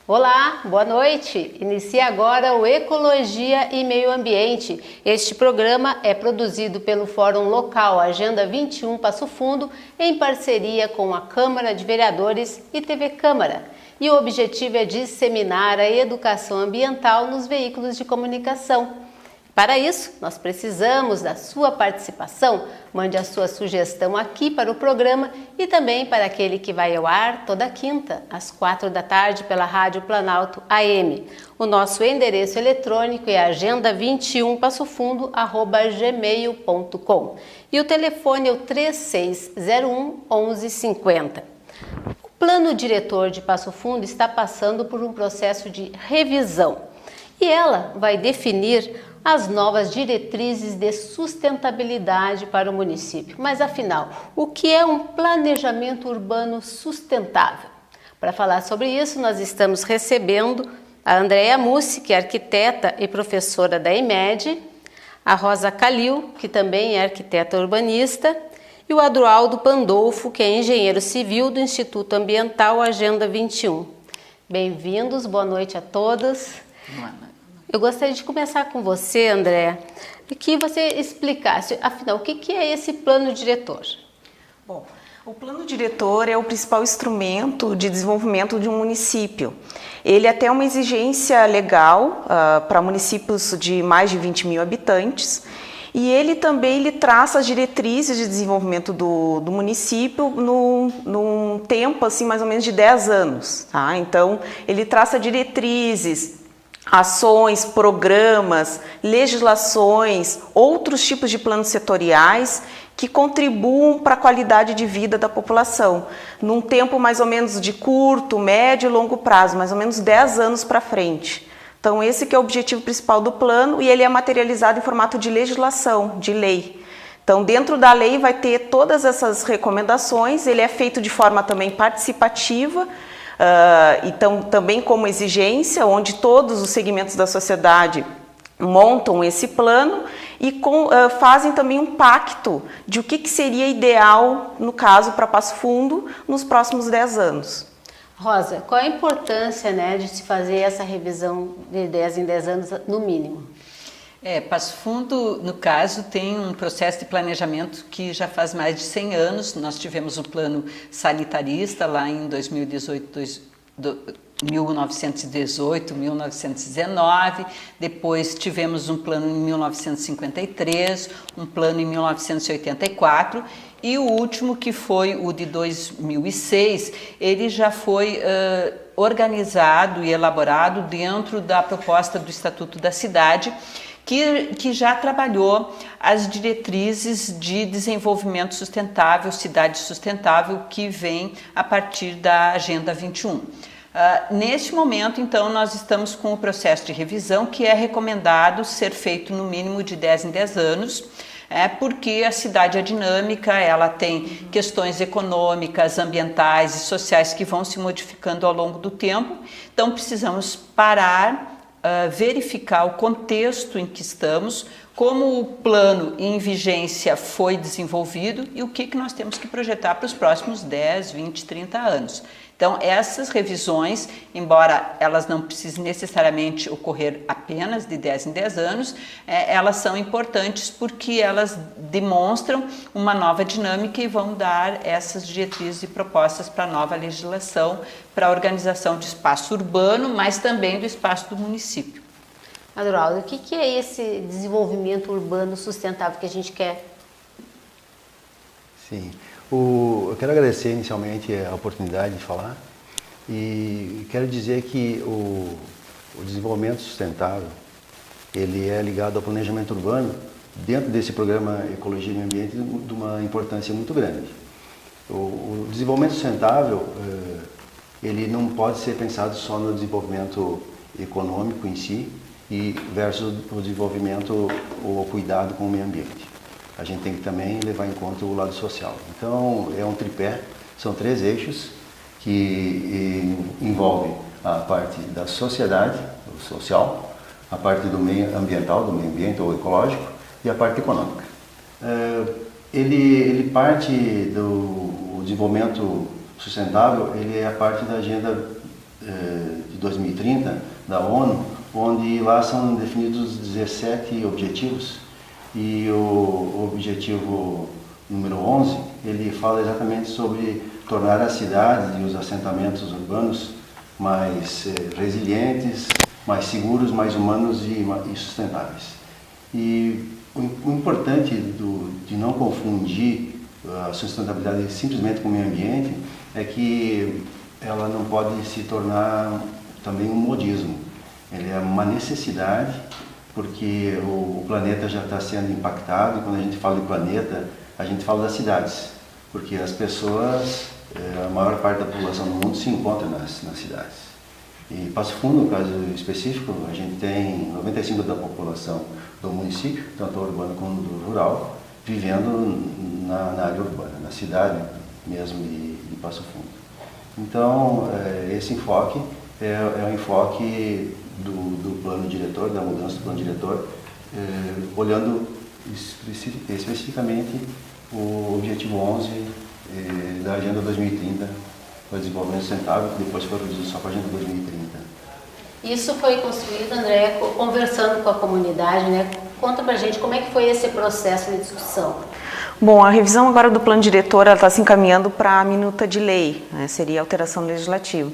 Olá, boa noite. Inicia agora o Ecologia e Meio Ambiente. Este programa é produzido pelo Fórum Local Agenda 21 Passo Fundo, em parceria com a Câmara de Vereadores e TV Câmara. E o objetivo é disseminar a educação ambiental nos veículos de comunicação. Para isso, nós precisamos da sua participação. Mande a sua sugestão aqui para o programa e também para aquele que vai ao ar toda quinta, às 4 da tarde, pela Rádio Planalto AM. O nosso endereço eletrônico é agenda21passofundo@gmail.com e o telefone é o 3601 1150. O Plano Diretor de Passo Fundo está passando por um processo de revisão e ela vai definir as novas diretrizes de sustentabilidade para o município. Mas afinal, o que é um planejamento urbano sustentável? Para falar sobre isso, nós estamos recebendo a Andréa Mussi, que é arquiteta e professora da IMED, a Rosa Calil, que também é arquiteta urbanista, e o Adroaldo Pandolfo, que é engenheiro civil do Instituto Ambiental Agenda 21. Bem-vindos, boa noite a todos. Eu gostaria de começar com você, André, que você explicasse, afinal, o que é esse plano diretor? Bom, o plano diretor é o principal instrumento de desenvolvimento de um município. Ele é até uma exigência legal para municípios de mais de 20 mil habitantes e ele também traça as diretrizes de desenvolvimento do município num tempo assim, mais ou menos de 10 anos. Tá? Então, ele traça diretrizes, ações, programas, legislações, outros tipos de planos setoriais que contribuam para a qualidade de vida da população, num tempo mais ou menos de curto, médio e longo prazo, mais ou menos 10 anos para frente. Então esse que é o objetivo principal do plano e ele é materializado em formato de legislação, de lei. Então dentro da lei vai ter todas essas recomendações, ele é feito de forma também participativa, então também como exigência, onde todos os segmentos da sociedade montam esse plano e fazem também um pacto de o que seria ideal, no caso, para Passo Fundo, nos próximos 10 anos. Rosa, qual a importância, de se fazer essa revisão de 10 em 10 anos, no mínimo? Passo Fundo, no caso, tem um processo de planejamento que já faz mais de 100 anos. Nós tivemos um plano sanitarista lá em 1918, 1919, depois tivemos um plano em 1953, um plano em 1984 e o último, que foi o de 2006, ele já foi organizado e elaborado dentro da proposta do Estatuto da Cidade, que já trabalhou as diretrizes de desenvolvimento sustentável, cidade sustentável, que vem a partir da Agenda 21. Neste momento, então, nós estamos com o processo de revisão, que é recomendado ser feito no mínimo de 10 em 10 anos, porque a cidade é dinâmica, ela tem questões econômicas, ambientais e sociais que vão se modificando ao longo do tempo, então precisamos parar, verificar o contexto em que estamos, como o plano em vigência foi desenvolvido e o que nós temos que projetar para os próximos 10, 20, 30 anos. Então, essas revisões, embora elas não precisem necessariamente ocorrer apenas de 10 em 10 anos, elas são importantes porque elas demonstram uma nova dinâmica e vão dar essas diretrizes e propostas para a nova legislação, para a organização de espaço urbano, mas também do espaço do município. Adroaldo, o que é esse desenvolvimento urbano sustentável que a gente quer? Sim. Eu quero agradecer inicialmente a oportunidade de falar e quero dizer que o desenvolvimento sustentável ele é ligado ao planejamento urbano dentro desse programa Ecologia e Meio Ambiente de uma importância muito grande. O desenvolvimento sustentável ele não pode ser pensado só no desenvolvimento econômico em si e versus o desenvolvimento ou o cuidado com o meio ambiente. A gente tem que também levar em conta o lado social. Então, é um tripé, são 3 eixos que envolvem a parte da sociedade, o social, a parte do meio ambiental, do meio ambiente ou ecológico, e a parte econômica. Ele parte do desenvolvimento sustentável, ele é a parte da agenda de 2030 da ONU, onde lá são definidos 17 objetivos e o objetivo número 11, ele fala exatamente sobre tornar as cidades e os assentamentos urbanos mais resilientes, mais seguros, mais humanos e sustentáveis. E o importante de não confundir a sustentabilidade simplesmente com o meio ambiente é que ela não pode se tornar também um modismo. Ele é uma necessidade, porque o planeta já está sendo impactado, e quando a gente fala de planeta, a gente fala das cidades, porque as pessoas, a maior parte da população do mundo se encontra nas cidades. E Passo Fundo, no caso específico, a gente tem 95% da população do município, tanto urbano como rural, vivendo na área urbana, na cidade mesmo de Passo Fundo. Então, esse enfoque é o enfoque do plano diretor, da mudança do plano diretor, olhando especificamente o objetivo 11 da Agenda 2030 para o desenvolvimento sustentável, que depois foi reduzido só para a Agenda 2030. Isso foi construído, André, conversando com a comunidade, né? Conta pra gente como é que foi esse processo de discussão. Bom, a revisão agora do plano diretor está se encaminhando para a minuta de lei, né? Seria a alteração legislativa.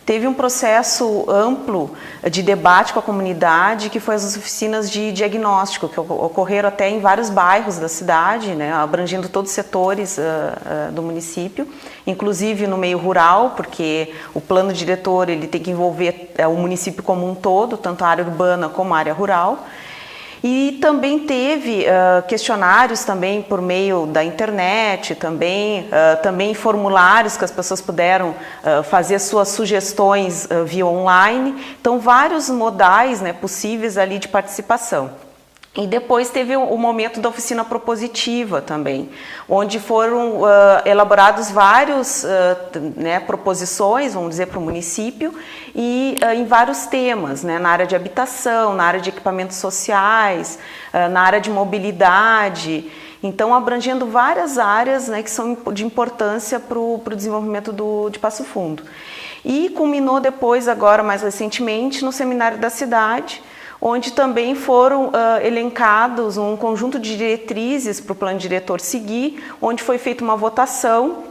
Teve um processo amplo de debate com a comunidade, que foi as oficinas de diagnóstico, que ocorreram até em vários bairros da cidade, né, abrangendo todos os setores do município, inclusive no meio rural, porque o plano diretor ele tem que envolver o município como um todo, tanto a área urbana como a área rural. E também teve questionários também por meio da internet, também formulários que as pessoas puderam fazer suas sugestões via online. Então, vários modais, né, possíveis ali de participação. E depois teve o momento da oficina propositiva também, onde foram elaborados vários proposições, vamos dizer, para o município, e em vários temas, né, na área de habitação, na área de equipamentos sociais, na área de mobilidade, então abrangendo várias áreas, né, que são de importância para o desenvolvimento de Passo Fundo. E culminou depois, agora mais recentemente, no seminário da cidade, onde também foram elencados um conjunto de diretrizes para o plano diretor seguir, onde foi feita uma votação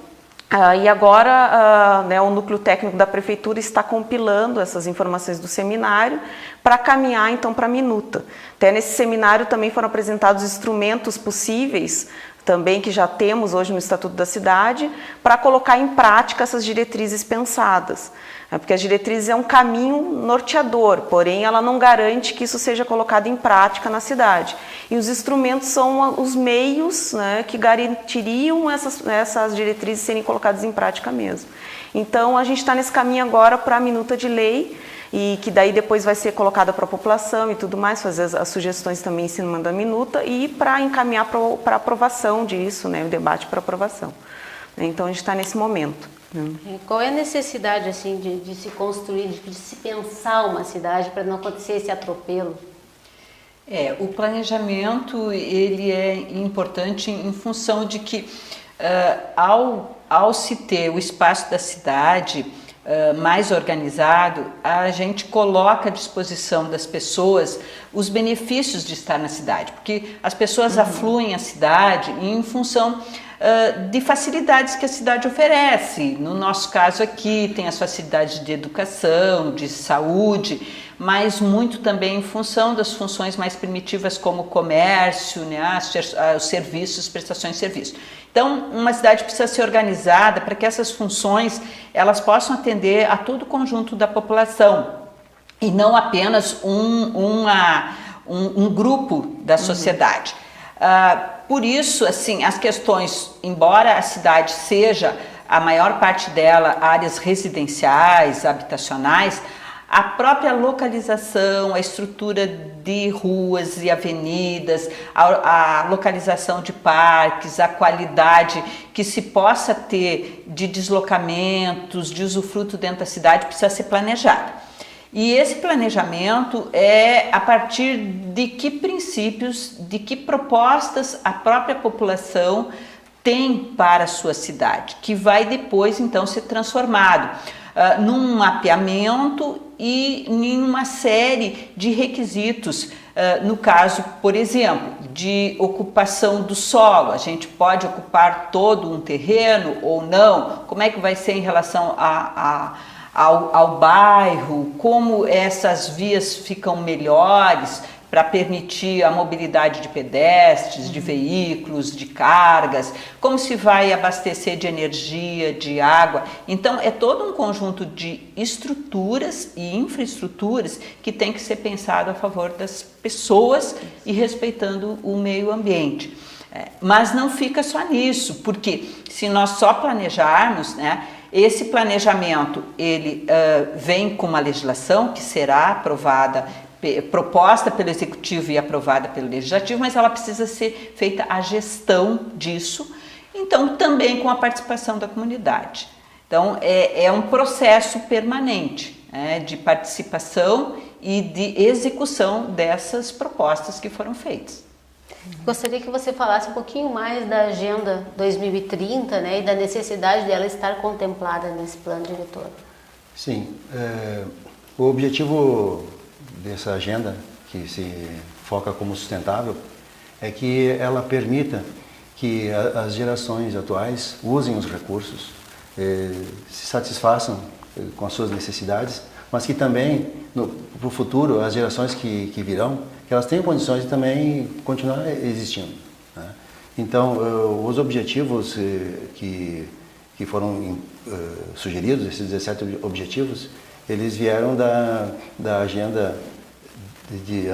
e agora o núcleo técnico da prefeitura está compilando essas informações do seminário para caminhar então para a minuta. Até nesse seminário também foram apresentados instrumentos possíveis, também que já temos hoje no Estatuto da Cidade, para colocar em prática essas diretrizes pensadas. Porque as diretrizes é um caminho norteador, porém ela não garante que isso seja colocado em prática na cidade. E os instrumentos são os meios, né, que garantiriam essas diretrizes serem colocadas em prática mesmo. Então a gente está nesse caminho agora para a minuta de lei, e que daí depois vai ser colocada para a população e tudo mais, fazer as sugestões também em cima da minuta e para encaminhar para aprovação disso, né, o debate para aprovação. Então a gente está nesse momento. Qual é a necessidade assim, de se construir, de se pensar uma cidade para não acontecer esse atropelo? O planejamento ele é importante em função de que ao se ter o espaço da cidade mais organizado, a gente coloca à disposição das pessoas os benefícios de estar na cidade, porque as pessoas afluem à cidade em função de facilidades que a cidade oferece. No nosso caso aqui tem as facilidades de educação, de saúde, mas muito também em função das funções mais primitivas como o comércio, né, os serviços, prestações de serviço. Então, uma cidade precisa ser organizada para que essas funções elas possam atender a todo o conjunto da população e não apenas um grupo da sociedade. Por isso, assim, as questões, embora a cidade seja, a maior parte dela, áreas residenciais, habitacionais, a própria localização, a estrutura de ruas e avenidas, a localização de parques, a qualidade que se possa ter de deslocamentos, de usufruto dentro da cidade, precisa ser planejada. E esse planejamento é a partir de que princípios, de que propostas a própria população tem para a sua cidade, que vai depois então ser transformado. num mapeamento e em uma série de requisitos. No caso, por exemplo, de ocupação do solo, a gente pode ocupar todo um terreno ou não? Como é que vai ser em relação ao bairro? Como essas vias ficam melhores para permitir a mobilidade de pedestres, de veículos, de cargas, como se vai abastecer de energia, de água. Então, é todo um conjunto de estruturas e infraestruturas que tem que ser pensado a favor das pessoas e respeitando o meio ambiente. Mas não fica só nisso, porque se nós só planejarmos, né, esse planejamento ele vem com uma legislação que será aprovada, proposta pelo Executivo e aprovada pelo Legislativo, mas ela precisa ser feita a gestão disso, então também com a participação da comunidade. Então é um processo permanente, né, de participação e de execução dessas propostas que foram feitas. Gostaria que você falasse um pouquinho mais da Agenda 2030, né, e da necessidade dela estar contemplada nesse plano diretor. Sim, o objetivo dessa agenda, que se foca como sustentável, é que ela permita que as gerações atuais usem os recursos, se satisfaçam com as suas necessidades, mas que também, para o futuro, as gerações que virão, que elas tenham condições de também continuar existindo, né? Então, os objetivos que foram sugeridos, esses 17 objetivos, eles vieram da agenda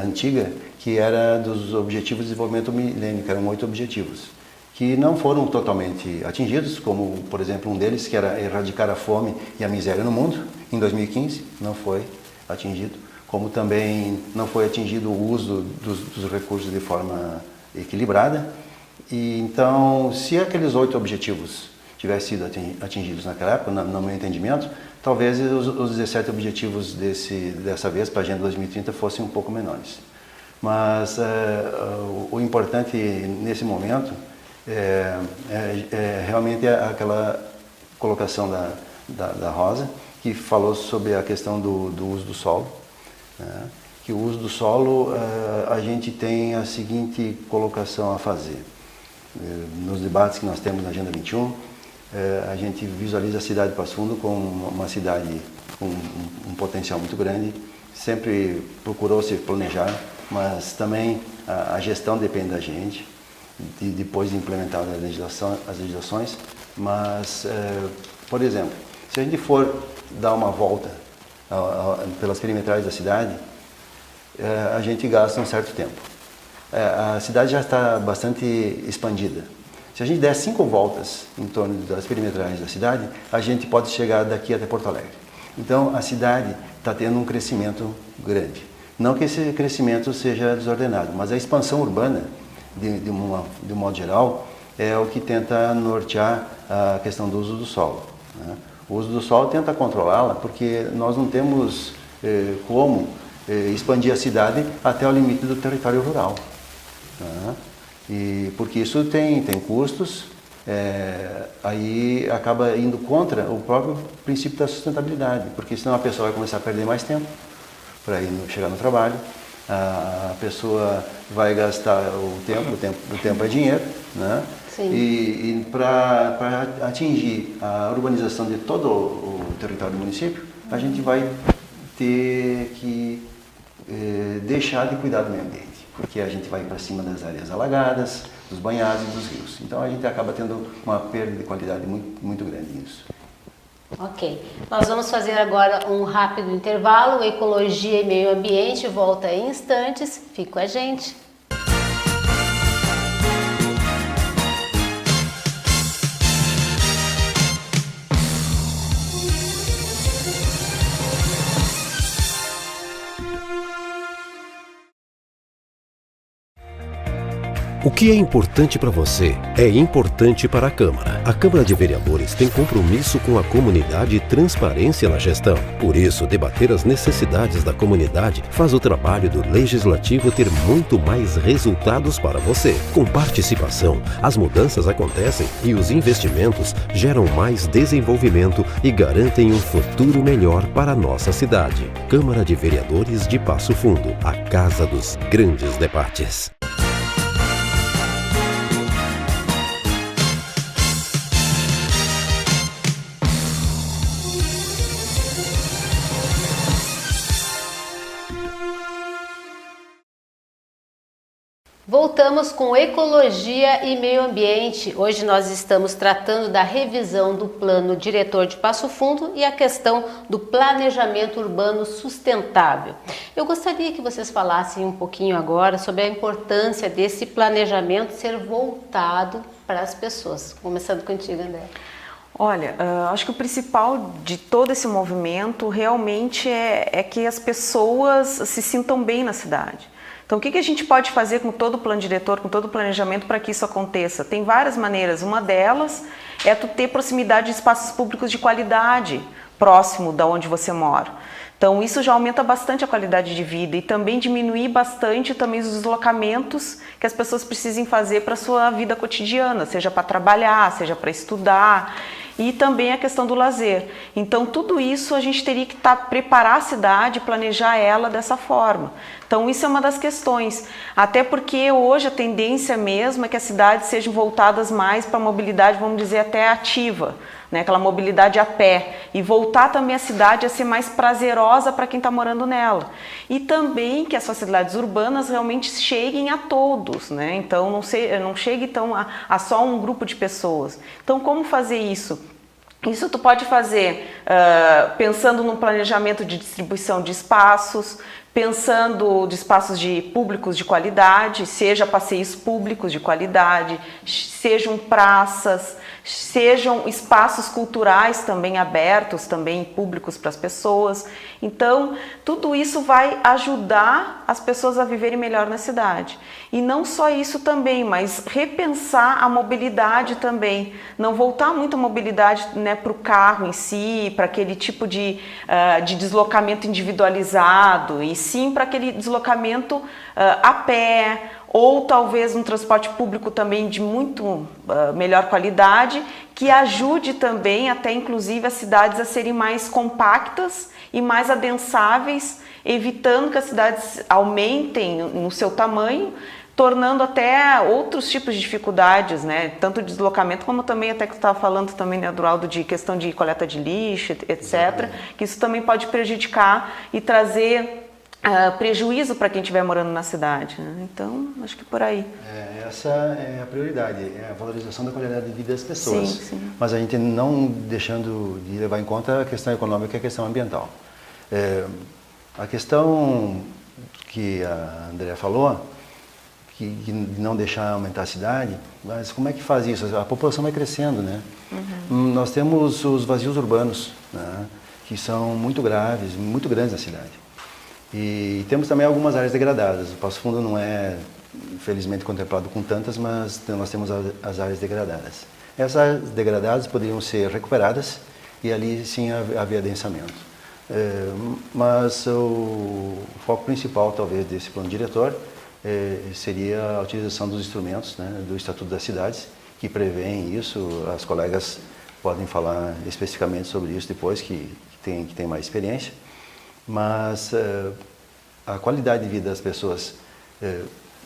antiga, que era dos Objetivos de Desenvolvimento do Milênio, que eram 8 objetivos, que não foram totalmente atingidos, como, por exemplo, um deles, que era erradicar a fome e a miséria no mundo, em 2015, não foi atingido, como também não foi atingido o uso dos recursos de forma equilibrada. E então, se aqueles 8 objetivos tivessem sido atingidos naquela época, no meu entendimento, talvez os 17 objetivos dessa vez para a Agenda 2030 fossem um pouco menores. Mas o importante nesse momento é realmente aquela colocação da Rosa, que falou sobre a questão do uso do solo, né? Que o uso do solo, a gente tem a seguinte colocação a fazer. Nos debates que nós temos na Agenda 21, a gente visualiza a cidade de Passo Fundo como uma cidade com um potencial muito grande. Sempre procurou se planejar, mas também a gestão depende da gente, depois de implementar as legislações. Mas, por exemplo, se a gente for dar uma volta pelas perimetrais da cidade, a gente gasta um certo tempo. A cidade já está bastante expandida. Se a gente der 5 voltas em torno das perimetrais da cidade, a gente pode chegar daqui até Porto Alegre. Então, a cidade está tendo um crescimento grande. Não que esse crescimento seja desordenado, mas a expansão urbana, de um modo geral, é o que tenta nortear a questão do uso do solo, né? O uso do solo tenta controlá-la, porque nós não temos como expandir a cidade até o limite do território rural, né? E porque isso tem custos, aí acaba indo contra o próprio princípio da sustentabilidade, porque senão a pessoa vai começar a perder mais tempo para chegar no trabalho, a pessoa vai gastar o tempo é dinheiro, né? Sim. E para atingir a urbanização de todo o território do município, a gente vai ter que deixar de cuidar do meio ambiente, porque a gente vai para cima das áreas alagadas, dos banhados e dos rios. Então a gente acaba tendo uma perda de qualidade muito, muito grande nisso. Ok, nós vamos fazer agora um rápido intervalo. Ecologia e meio ambiente volta em instantes. Fique com a gente. O que é importante para você é importante para a Câmara. A Câmara de Vereadores tem compromisso com a comunidade e transparência na gestão. Por isso, debater as necessidades da comunidade faz o trabalho do Legislativo ter muito mais resultados para você. Com participação, as mudanças acontecem e os investimentos geram mais desenvolvimento e garantem um futuro melhor para a nossa cidade. Câmara de Vereadores de Passo Fundo, a casa dos grandes debates. Voltamos com Ecologia e Meio Ambiente. Hoje nós estamos tratando da revisão do Plano Diretor de Passo Fundo e a questão do planejamento urbano sustentável. Eu gostaria que vocês falassem um pouquinho agora sobre a importância desse planejamento ser voltado para as pessoas. Começando contigo, André. Olha, acho que o principal de todo esse movimento realmente é que as pessoas se sintam bem na cidade. Então, o que a gente pode fazer com todo o plano diretor, com todo o planejamento para que isso aconteça? Tem várias maneiras. Uma delas é tu ter proximidade de espaços públicos de qualidade próximo da onde você mora. Então, isso já aumenta bastante a qualidade de vida e também diminuir bastante também os deslocamentos que as pessoas precisem fazer para a sua vida cotidiana, seja para trabalhar, seja para estudar. E também a questão do lazer. Então, tudo isso a gente teria que preparar a cidade, planejar ela dessa forma. Então, isso é uma das questões. Até porque hoje a tendência mesmo é que as cidades sejam voltadas mais para a mobilidade, vamos dizer, até ativa, né? Aquela mobilidade a pé. E voltar também a cidade a ser mais prazerosa para quem está morando nela. E também que as facilidades urbanas realmente cheguem a todos, né? Então, não chegue então, a só um grupo de pessoas. Então, como fazer isso? Isso tu pode fazer pensando num planejamento de distribuição de espaços, pensando de espaços públicos de qualidade, seja passeios públicos de qualidade, sejam praças, sejam espaços culturais também abertos, também públicos para as pessoas. Então, tudo isso vai ajudar as pessoas a viverem melhor na cidade. E não só isso também, mas repensar a mobilidade também. Não voltar muito a mobilidade, né, para o carro em si, para aquele tipo de deslocamento individualizado, e sim para aquele deslocamento a pé, ou talvez um transporte público também de muito melhor qualidade, que ajude também até inclusive as cidades a serem mais compactas e mais adensáveis, evitando que as cidades aumentem no seu tamanho, tornando até outros tipos de dificuldades, né? Tanto de deslocamento como também até que tu estava falando também, né, Duraldo, de questão de coleta de lixo, etc. Que isso também pode prejudicar e trazer prejuízo para quem estiver morando na cidade, né? Então, acho que por aí. Essa é a prioridade, é a valorização da qualidade de vida das pessoas. Sim, sim. Mas a gente não deixando de levar em conta a questão econômica e a questão ambiental. A questão que a Andrea falou, de não deixar aumentar a cidade, mas como é que faz isso? A população vai crescendo, né? Uhum. Nós temos os vazios urbanos, né, que são muito graves, muito grandes na cidade. E temos também algumas áreas degradadas. O Passo Fundo não é, infelizmente, contemplado com tantas, mas nós temos as áreas degradadas. Essas áreas degradadas poderiam ser recuperadas e ali sim haver adensamento. Mas o foco principal, talvez, desse plano diretor seria a utilização dos instrumentos, né, do Estatuto das Cidades, que prevêem isso. As colegas podem falar especificamente sobre isso depois, que tem mais experiência. Mas a qualidade de vida das pessoas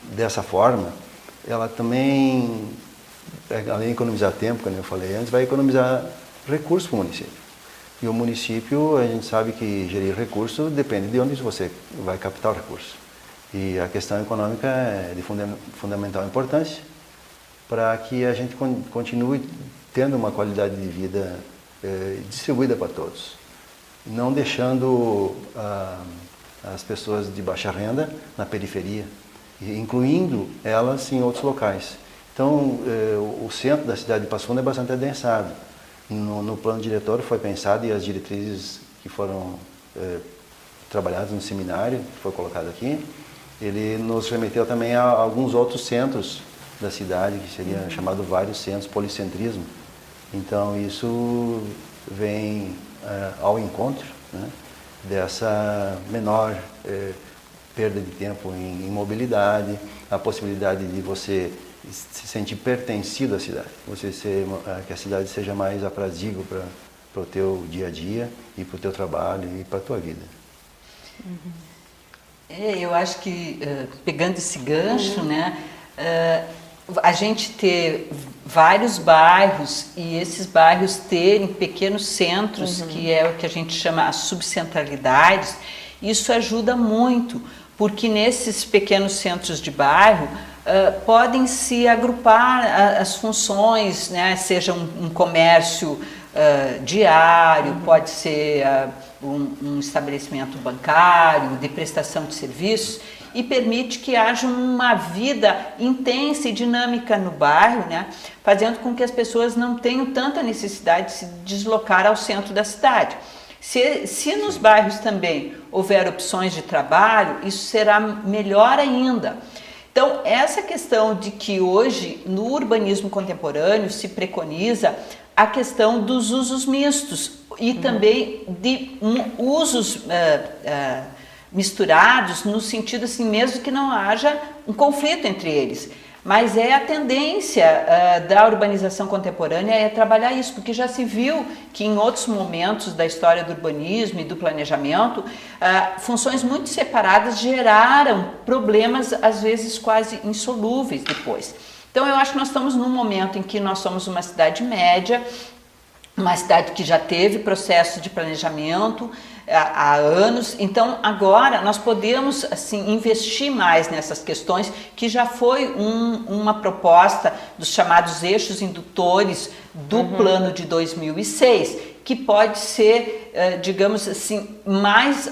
dessa forma, ela também, além de economizar tempo, como eu falei antes, vai economizar recursos para o município. E o município, a gente sabe que gerir recurso depende de onde você vai captar o recurso. E a questão econômica é de fundamental importância para que a gente continue tendo uma qualidade de vida distribuída para todos. Não deixando as pessoas de baixa renda na periferia, incluindo elas em outros locais. Então, o centro da cidade de Passo Fundo é bastante adensado. No plano diretor foi pensado, e as diretrizes que foram trabalhadas no seminário, que foi colocado aqui, ele nos remeteu também a alguns outros centros da cidade, que seria chamado vários centros, policentrismo. Então isso vem ao encontro, né, dessa menor perda de tempo em mobilidade, a possibilidade de você se sentir pertencido à cidade, que a cidade seja mais aprazível para o teu dia a dia e para o teu trabalho e para a tua vida. Eu acho que, pegando esse gancho, né, a gente ter vários bairros e esses bairros terem pequenos centros, que é o que a gente chama as subcentralidades, isso ajuda muito, porque nesses pequenos centros de bairro podem se agrupar as funções, né, seja um comércio diário, pode ser um estabelecimento bancário, de prestação de serviços, e permite que haja uma vida intensa e dinâmica no bairro, né, fazendo com que as pessoas não tenham tanta necessidade de se deslocar ao centro da cidade. Se nos bairros também houver opções de trabalho, isso será melhor ainda. Então, essa questão de que hoje, no urbanismo contemporâneo, se preconiza a questão dos usos mistos e também de usos misturados, no sentido assim, mesmo que não haja um conflito entre eles. Mas é a tendência da urbanização contemporânea é trabalhar isso, porque já se viu que em outros momentos da história do urbanismo e do planejamento, funções muito separadas geraram problemas, às vezes quase insolúveis depois. Então eu acho que nós estamos num momento em que nós somos uma cidade média, uma cidade que já teve processo de planejamento há anos, então agora nós podemos assim investir mais nessas questões, que já foi uma proposta dos chamados eixos indutores do plano de 2006, que pode ser, digamos assim, mais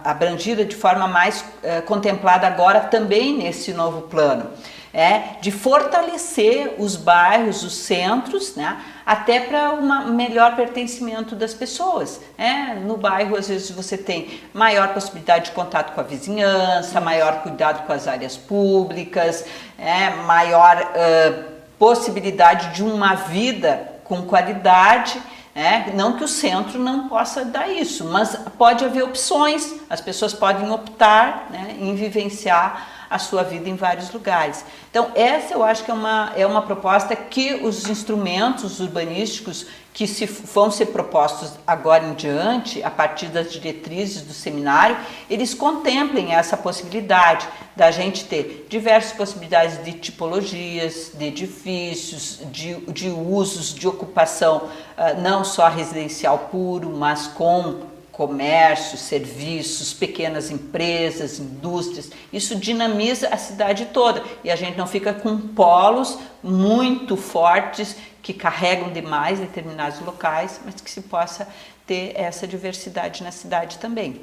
abrangida de forma mais contemplada agora também nesse novo plano. De fortalecer os bairros, os centros, né, até para um melhor pertencimento das pessoas. No bairro, às vezes, você tem maior possibilidade de contato com a vizinhança, maior cuidado com as áreas públicas, maior possibilidade de uma vida com qualidade. Não que o centro não possa dar isso, mas pode haver opções, as pessoas podem optar, né, em vivenciar a sua vida em vários lugares. Então essa eu acho que é uma proposta que os instrumentos urbanísticos que vão ser propostos agora em diante, a partir das diretrizes do seminário, eles contemplem essa possibilidade da gente ter diversas possibilidades de tipologias, de edifícios, de usos, de ocupação, não só residencial puro, mas com comércio, serviços, pequenas empresas, indústrias. Isso dinamiza a cidade toda e a gente não fica com polos muito fortes que carregam demais determinados locais, mas que se possa ter essa diversidade na cidade também.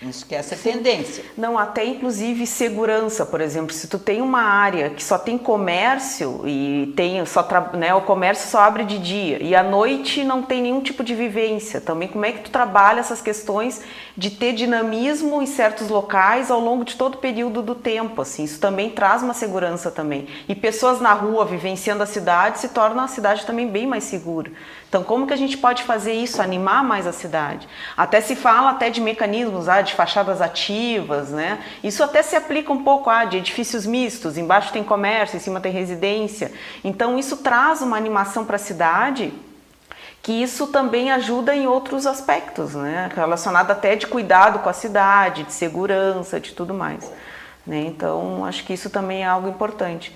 Isso que é essa tendência. Não, até inclusive segurança, por exemplo, se tu tem uma área que só tem comércio e tem o comércio só abre de dia e à noite não tem nenhum tipo de vivência, também como é que tu trabalha essas questões de ter dinamismo em certos locais ao longo de todo o período do tempo, assim, isso também traz uma segurança também. E pessoas na rua vivenciando a cidade se torna a cidade também bem mais segura. Então, como que a gente pode fazer isso, animar mais a cidade? Até se fala até de mecanismos, de fachadas ativas, né? Isso até se aplica um pouco de edifícios mistos, embaixo tem comércio, em cima tem residência. Então, isso traz uma animação para a cidade, que isso também ajuda em outros aspectos, né? Relacionado até de cuidado com a cidade, de segurança, de tudo mais, né? Então, acho que isso também é algo importante.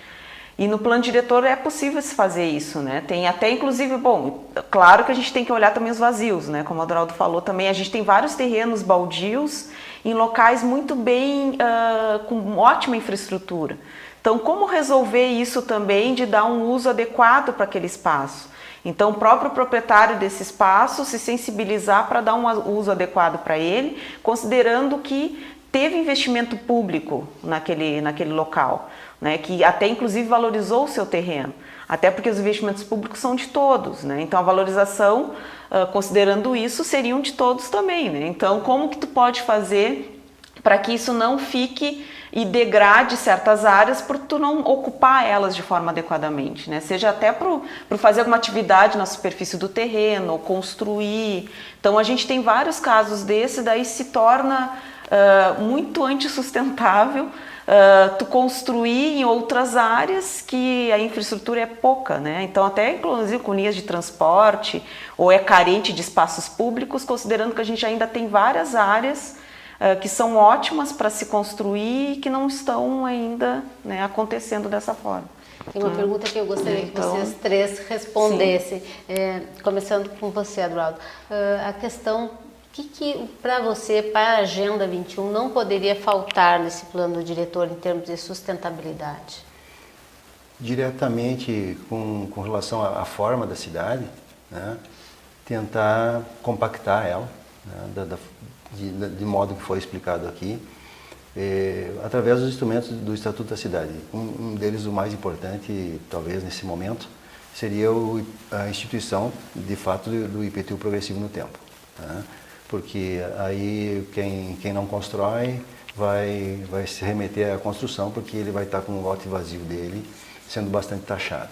E no plano diretor é possível se fazer isso, né? Tem até, inclusive, bom, claro que a gente tem que olhar também os vazios, né? Como o Adroaldo falou também, a gente tem vários terrenos baldios em locais muito bem, com ótima infraestrutura. Então, como resolver isso também de dar um uso adequado para aquele espaço? Então, o próprio proprietário desse espaço se sensibilizar para dar um uso adequado para ele, considerando que teve investimento público naquele local, né, que até inclusive valorizou o seu terreno, até porque os investimentos públicos são de todos, né, então a valorização, considerando isso, seriam de todos também, né, então como que tu pode fazer para que isso não fique e degrade certas áreas por tu não ocupar elas de forma adequadamente, né? Seja até para fazer alguma atividade na superfície do terreno, ou construir. Então a gente tem vários casos desse, daí se torna muito antissustentável tu construir em outras áreas que a infraestrutura é pouca, né? Então até inclusive com linhas de transporte, ou é carente de espaços públicos, considerando que a gente ainda tem várias áreas que são ótimas para se construir e que não estão ainda, né, acontecendo dessa forma. Tem uma pergunta que eu gostaria que vocês três respondessem, começando com você, Eduardo. A questão, que para você, para a Agenda 21, não poderia faltar nesse plano diretor em termos de sustentabilidade? Diretamente com relação à forma da cidade, né, tentar compactar ela, né, de modo que foi explicado aqui, através dos instrumentos do Estatuto da Cidade. Um deles, o mais importante, talvez nesse momento, seria a instituição, de fato, do IPTU progressivo no tempo. Né? Porque aí quem não constrói vai se remeter à construção, porque ele vai estar com o lote vazio dele sendo bastante taxado.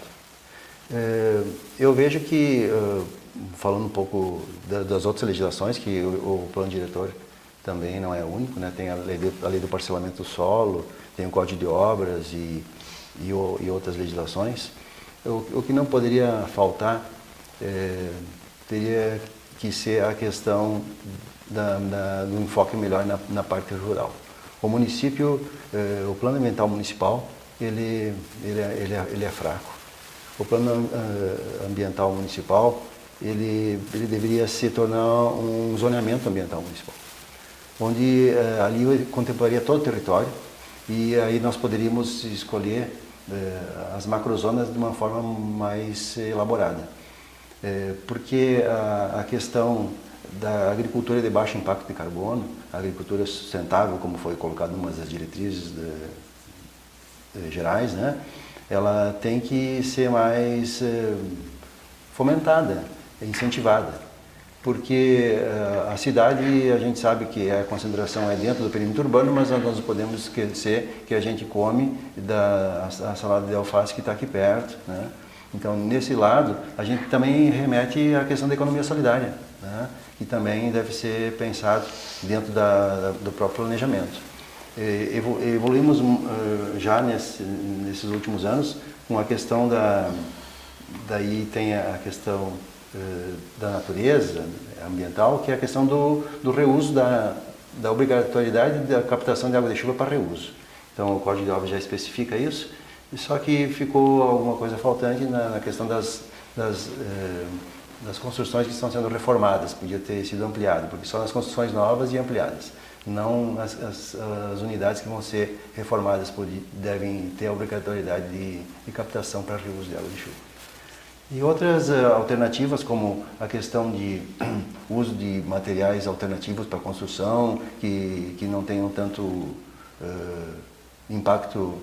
Eu vejo que, falando um pouco das outras legislações, que o plano diretor também não é único, né? Tem a lei do parcelamento do solo, tem o Código de Obras e outras legislações. O que não poderia faltar teria que ser a questão do enfoque melhor na parte rural. O município, o plano ambiental municipal, ele é fraco. O plano ambiental municipal, ele deveria se tornar um zoneamento ambiental municipal, onde ali contemplaria todo o território e aí nós poderíamos escolher as macrozonas de uma forma mais elaborada. Porque a questão da agricultura de baixo impacto de carbono, a agricultura sustentável, como foi colocado em uma das diretrizes gerais, né? Ela tem que ser mais fomentada, incentivada, porque a cidade, a gente sabe que a concentração é dentro do perímetro urbano, mas nós não podemos esquecer que a gente come a salada de alface que está aqui perto, né? Então, nesse lado, a gente também remete à questão da economia solidária, né? Que também deve ser pensado dentro do próprio planejamento. Evoluímos já nesses últimos anos com a questão daí tem a questão da natureza ambiental, que é a questão do reuso, da obrigatoriedade da captação de água de chuva para reuso. Então o Código de Obras já especifica isso, só que ficou alguma coisa faltante na questão das construções que estão sendo reformadas, podia ter sido ampliado, porque só nas construções novas e ampliadas. Não as unidades que vão ser reformadas devem ter a obrigatoriedade de captação para reuso de água de chuva. E outras alternativas, como a questão de uso de materiais alternativos para construção, que não tenham tanto impacto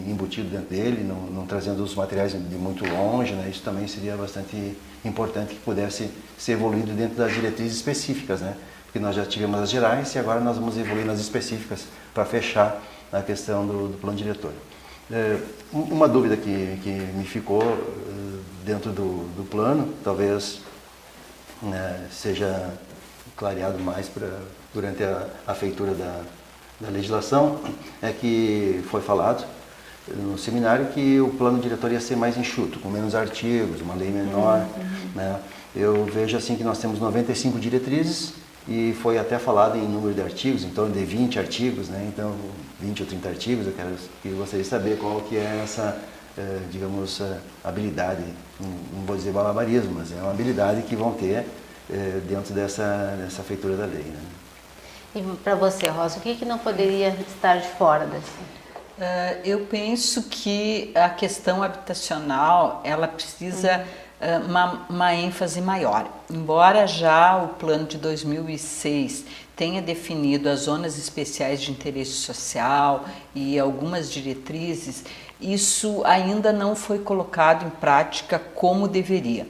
embutido dentro dele, não trazendo os materiais de muito longe, né? Isso também seria bastante importante que pudesse ser evoluído dentro das diretrizes específicas, né? Porque nós já tivemos as gerais e agora nós vamos evoluir nas específicas para fechar a questão do plano diretor. Uma dúvida que me ficou dentro do plano, talvez seja clareado mais durante a feitura da legislação, é que foi falado no seminário que o plano diretor ia ser mais enxuto, com menos artigos, uma lei menor. Né? Eu vejo assim que nós temos 95 diretrizes e foi até falado em número de artigos, em torno de 20 artigos, né? Então 20 ou 30 artigos. Eu gostaria de saber qual que é essa, digamos, habilidade, não vou dizer malabarismo, mas é uma habilidade que vão ter dentro dessa feitura da lei. Né? E para você, Rosa, o que não poderia estar de fora dessa? Eu penso que a questão habitacional, ela precisa uma ênfase maior. Embora já o plano de 2006 tenha definido as zonas especiais de interesse social e algumas diretrizes, isso ainda não foi colocado em prática como deveria.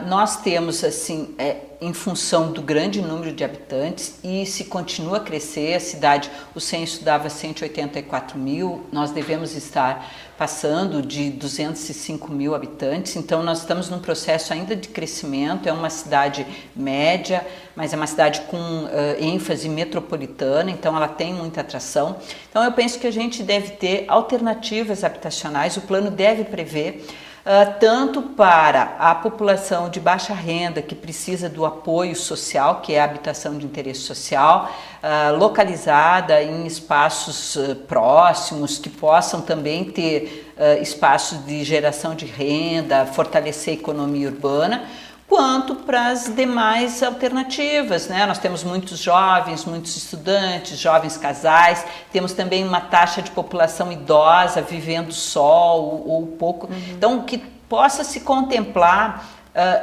Nós temos, assim, em função do grande número de habitantes e se continua a crescer. A cidade, o censo dava 184 mil, nós devemos estar passando de 205 mil habitantes, então nós estamos num processo ainda de crescimento. É uma cidade média, mas é uma cidade com ênfase metropolitana, então ela tem muita atração. Então eu penso que a gente deve ter alternativas habitacionais, o plano deve prever tanto para a população de baixa renda que precisa do apoio social, que é a habitação de interesse social, localizada em espaços próximos, que possam também ter espaços de geração de renda, fortalecer a economia urbana, quanto para as demais alternativas, né? Nós temos muitos jovens, muitos estudantes, jovens casais, temos também uma taxa de população idosa vivendo só ou pouco. Então, que possa se contemplar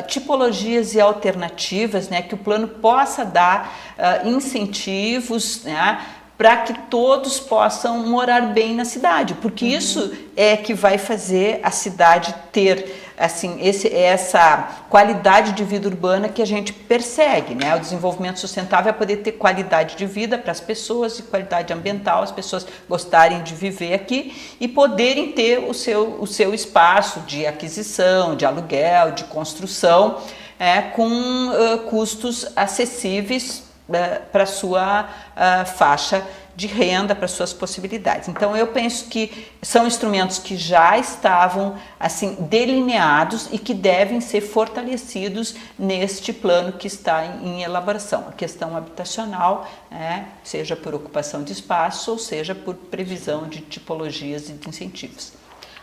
tipologias e alternativas, né? Que o plano possa dar incentivos, né? Para que todos possam morar bem na cidade, porque isso é que vai fazer a cidade ter assim, essa qualidade de vida urbana que a gente persegue, né? O desenvolvimento sustentável é poder ter qualidade de vida para as pessoas e qualidade ambiental, as pessoas gostarem de viver aqui e poderem ter o seu espaço de aquisição, de aluguel, de construção, com custos acessíveis para a sua faixa de renda, para suas possibilidades. Então eu penso que são instrumentos que já estavam assim delineados e que devem ser fortalecidos neste plano que está em elaboração. A questão habitacional, seja por ocupação de espaço ou seja por previsão de tipologias e de incentivos.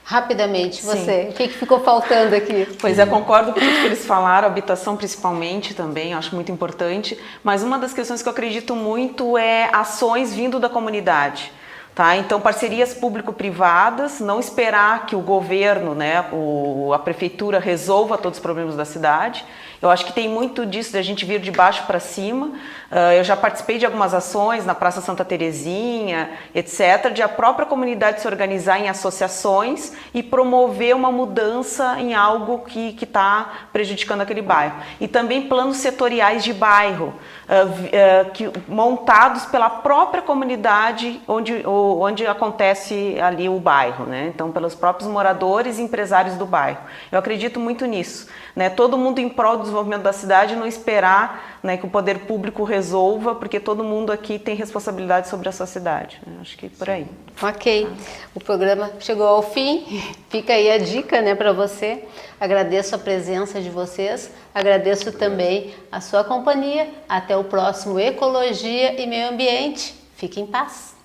Rapidamente, você, o que ficou faltando aqui? Pois é, concordo com tudo que eles falaram, habitação principalmente também, acho muito importante, mas uma das questões que eu acredito muito é ações vindo da comunidade. Tá? Então, parcerias público-privadas, não esperar que o governo, né, a prefeitura resolva todos os problemas da cidade. Eu acho que tem muito disso da gente vir de baixo para cima. Eu já participei de algumas ações na Praça Santa Terezinha, etc., de a própria comunidade se organizar em associações e promover uma mudança em algo que está prejudicando aquele bairro. E também planos setoriais de bairro, montados pela própria comunidade onde acontece ali o bairro, né? Então, pelos próprios moradores e empresários do bairro. Eu acredito muito nisso, né? Todo mundo em prol do desenvolvimento da cidade, não esperar, né, que o poder público resolva, porque todo mundo aqui tem responsabilidade sobre a sua cidade, né? Acho que por aí. Ok, o programa chegou ao fim, fica aí a dica, né, para você. Agradeço a presença de vocês, agradeço também a sua companhia. Até o próximo Ecologia e Meio Ambiente. Fique em paz.